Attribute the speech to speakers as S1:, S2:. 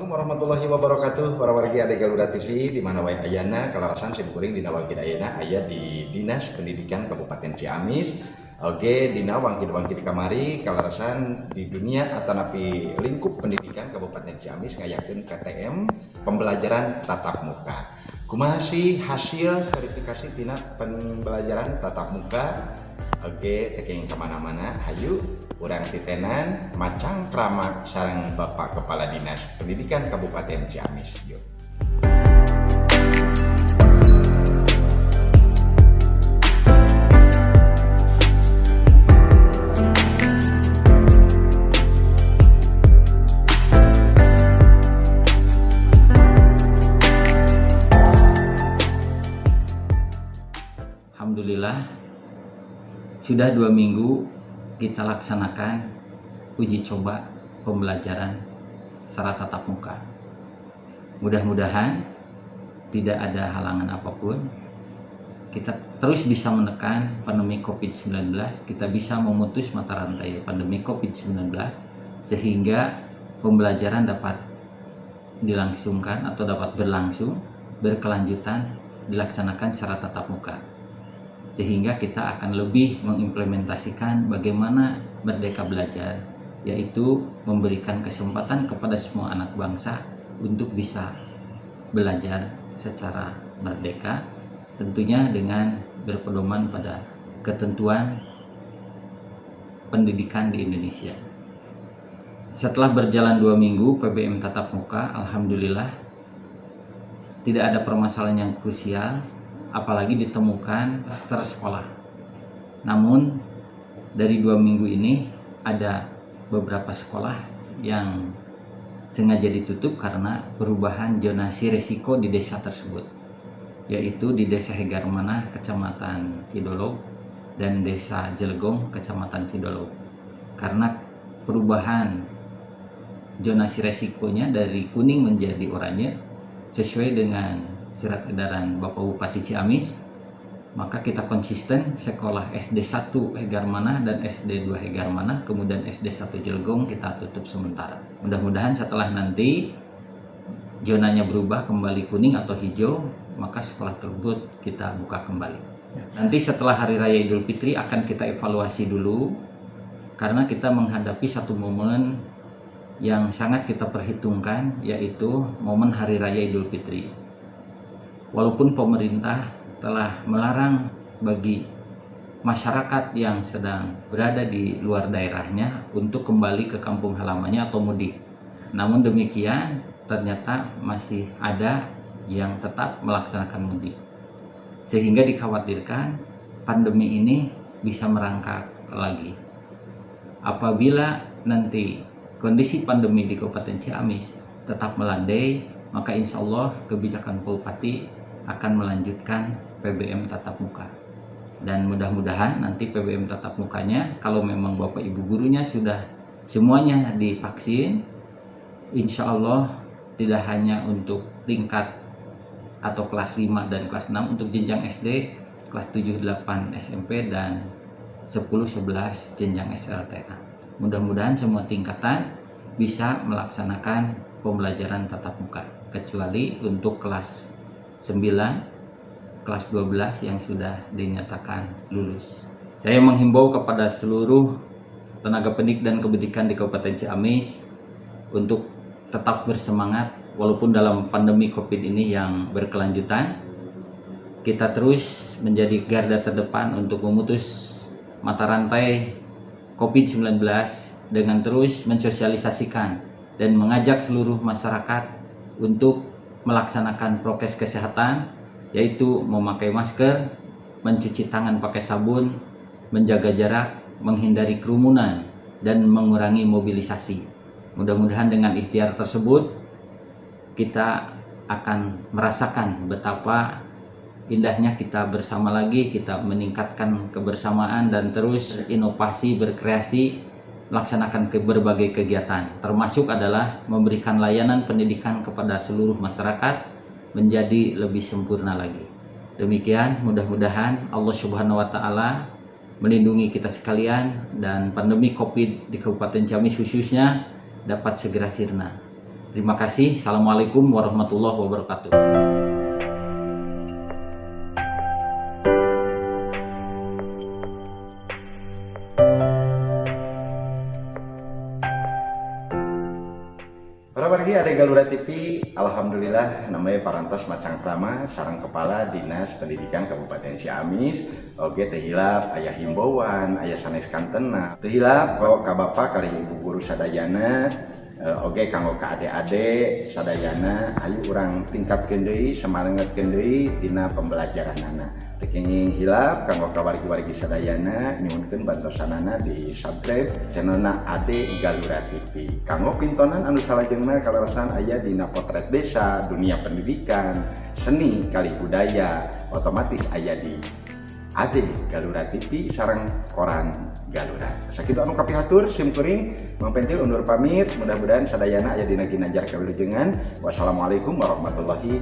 S1: Assalamualaikum warahmatullahi wabarakatuh. Para wargi ade Garuda TV di mana wae ayana kalarasan simkuring dina wangkid ayeuna aya di Dinas Pendidikan Kabupaten Ciamis. Oge dina wangkid kamari kalarasan di dunia atanapi lingkup pendidikan Kabupaten Ciamis ngayakeun KTM pembelajaran tatap muka. Kumaha sih hasil verifikasi tina pembelajaran tatap muka? Oke, teking kemana-mana, hayu, urang titenan, macang krama sareng Bapak Kepala Dinas Pendidikan Kabupaten Ciamis. Yuk.
S2: Alhamdulillah sudah 2 minggu kita laksanakan uji coba pembelajaran secara tatap muka. Mudah-mudahan tidak ada halangan apapun. Kita terus bisa menekan pandemi COVID-19, kita bisa memutus mata rantai pandemi COVID-19 sehingga pembelajaran dapat dilangsungkan atau dapat berlangsung berkelanjutan dilaksanakan secara tatap muka. Sehingga kita akan lebih mengimplementasikan bagaimana Merdeka Belajar, yaitu memberikan kesempatan kepada semua anak bangsa untuk bisa belajar secara merdeka, tentunya dengan berpedoman pada ketentuan pendidikan di Indonesia. Setelah berjalan 2 minggu PBM tatap muka, alhamdulillah tidak ada permasalahan yang krusial, apalagi ditemukan klaster sekolah. Namun dari 2 minggu ini ada beberapa sekolah yang sengaja ditutup karena perubahan zonasi resiko di desa tersebut, yaitu di Desa Hegarmanah, Kecamatan Cidolog, dan Desa Jelegong, Kecamatan Cidolog. Karena perubahan zonasi resikonya dari kuning menjadi oranye sesuai dengan surat edaran Bapak Bupati Ciamis, maka kita konsisten sekolah SD 1 Hegarmanah dan SD 2 Hegarmanah, kemudian SD 1 Jelegong kita tutup sementara. Mudah-mudahan setelah nanti zonanya berubah kembali kuning atau hijau, maka sekolah tersebut kita buka kembali. Nanti setelah Hari Raya Idul Fitri akan kita evaluasi dulu, karena kita menghadapi satu momen yang sangat kita perhitungkan, yaitu momen Hari Raya Idul Fitri. Walaupun pemerintah telah melarang bagi masyarakat yang sedang berada di luar daerahnya untuk kembali ke kampung halamannya atau mudik. Namun demikian ternyata masih ada yang tetap melaksanakan mudik. Sehingga dikhawatirkan pandemi ini bisa merangkak lagi. Apabila nanti kondisi pandemi di Kabupaten Ciamis tetap melandai, maka insya Allah kebijakan Bupati akan melanjutkan PBM tatap muka. Dan mudah-mudahan nanti PBM tatap mukanya, kalau memang Bapak Ibu gurunya sudah semuanya divaksin, insya Allah tidak hanya untuk tingkat atau kelas 5 dan kelas 6, untuk jenjang SD, kelas 7, 8 SMP, dan 10, 11 jenjang SLTA. Mudah-mudahan semua tingkatan bisa melaksanakan pembelajaran tatap muka, kecuali untuk kelas 9, kelas 12 yang sudah dinyatakan lulus. Saya menghimbau kepada seluruh tenaga pendidik dan kependidikan di Kabupaten Ciamis untuk tetap bersemangat walaupun dalam pandemi COVID ini yang berkelanjutan. Kita terus menjadi garda terdepan untuk memutus mata rantai COVID-19 dengan terus mensosialisasikan dan mengajak seluruh masyarakat untuk melaksanakan prokes kesehatan, yaitu memakai masker, mencuci tangan pakai sabun, menjaga jarak, menghindari kerumunan, dan mengurangi mobilisasi. Mudah-mudahan dengan ikhtiar tersebut kita akan merasakan betapa indahnya kita bersama lagi, kita meningkatkan kebersamaan dan terus inovasi, berkreasi, melaksanakan berbagai kegiatan, termasuk adalah memberikan layanan pendidikan kepada seluruh masyarakat menjadi lebih sempurna lagi. Demikian, mudah-mudahan Allah Subhanahu wa Ta'ala melindungi kita sekalian dan pandemi COVID di Kabupaten Ciamis khususnya dapat segera sirna. Terima kasih. Assalamualaikum warahmatullahi wabarakatuh.
S1: Para wargi ada Galura TV, alhamdulillah namanya parantos macang krama sareng kepala Dinas Pendidikan Kabupaten Ciamis. Oge teu hilap aya himbauan, aya sanes kantena. Teu hilap ka Bapak kali Ibu guru sadayana, oge kanggo ka ade-ade sadayana ayo urang tingkatkeun deui, semangatkeun deui dina pembelajaranana. Teu kenging hilap kanggo ka wargi-wargi sadayana nyuhunkeun bantosanana di subscribe channelna Ade Galura TV. Kanggo pintonan anu salajengna kalarasan aya dina potret desa, dunia pendidikan, seni, kali budaya, otomatis aya di Ade Galura TV sareng koran Galura. Sakitu anu kapihatur simkuring Mang Pentil undur pamit, mudah-mudahan sadayana aya dina ginanjar kawilujengan. Wassalamualaikum warahmatullahi